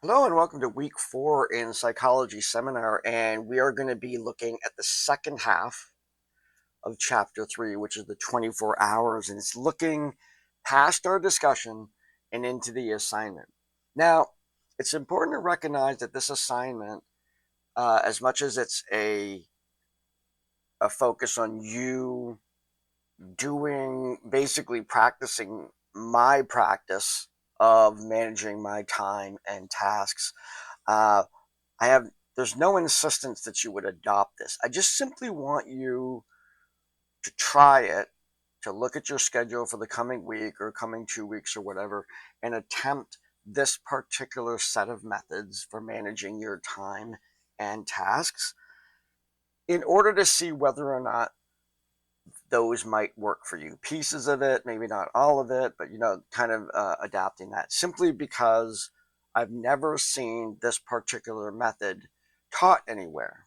Hello and welcome to week 4 in psychology seminar, and we are going to be looking at the second half of chapter 3, which is the 24 hours, and it's looking past our discussion and into the assignment. Now, it's important to recognize that this assignment, as much as it's a focus on you basically practicing my practice of managing my time and tasks, uh, I have there's no insistence that you would adopt this. I just simply want you to try it, to look at your schedule for the coming week or coming 2 weeks or whatever, and attempt this particular set of methods for managing your time and tasks in order to see whether or not those might work for you. Pieces of it, maybe not all of it, but kind of adapting that simply because I've never seen this particular method taught anywhere.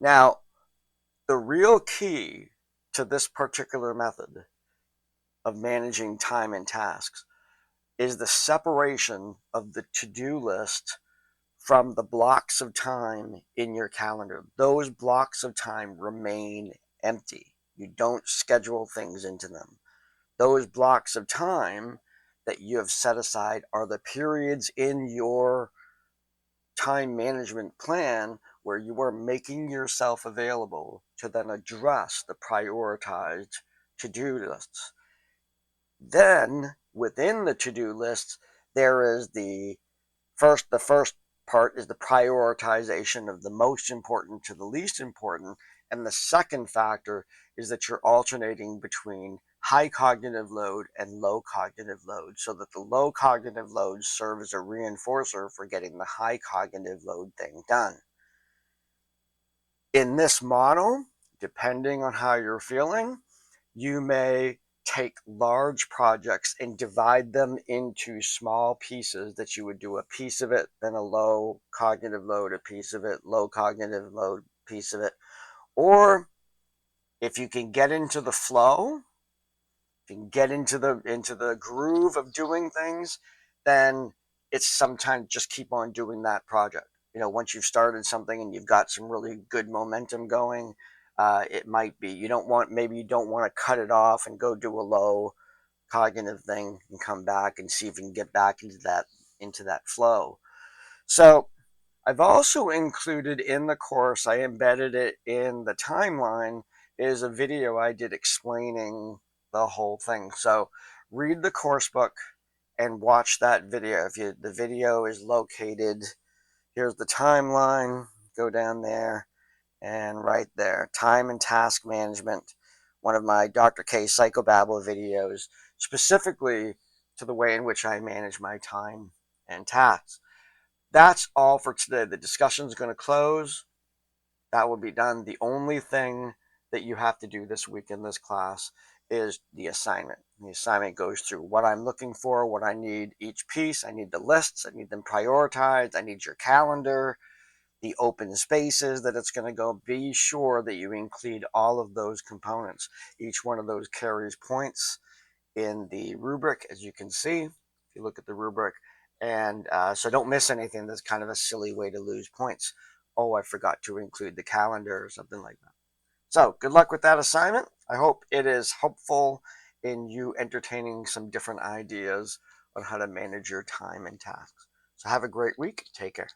Now, the real key to this particular method of managing time and tasks is the separation of the to-do list from the blocks of time in your calendar. Those blocks of time remain empty. You don't schedule things into them. Those blocks of time that you have set aside are the periods in your time management plan where you are making yourself available to then address the prioritized to-do lists. Then within the to-do lists, there is the first part is the prioritization of the most important to the least important. And the second factor is that you're alternating between high cognitive load and low cognitive load so that the low cognitive load serves as a reinforcer for getting the high cognitive load thing done. In this model, depending on how you're feeling, you may take large projects and divide them into small pieces that you would do a piece of it, then a low cognitive load, a piece of it, low cognitive load, piece of it. Or if you can get into the flow, if you can get into the groove of doing things, then it's sometimes just keep on doing that project. Once you've started something and you've got some really good momentum going, it might be maybe you don't want to cut it off and go do a low cognitive thing and come back and see if you can get back into that flow. So I've also included in the course, I embedded it in the timeline, is a video I did explaining the whole thing. So read the course book and watch that video. The video is located, here's the timeline, go down there, and right there, time and task management, one of my Dr. K Psychobabble videos, specifically to the way in which I manage my time and tasks. That's all for today. The discussion is going to close. That will be done. The only thing that you have to do this week in this class is the assignment. The assignment goes through what I'm looking for, what I need each piece. I need the lists. I need them prioritized. I need your calendar, the open spaces that it's going to go. Be sure that you include all of those components. Each one of those carries points in the rubric, as you can see, if you look at the rubric. And so don't miss anything. That's kind of a silly way to lose points. Oh, I forgot to include the calendar or something like that. So good luck with that assignment. I hope it is helpful in you entertaining some different ideas on how to manage your time and tasks. So have a great week. Take care.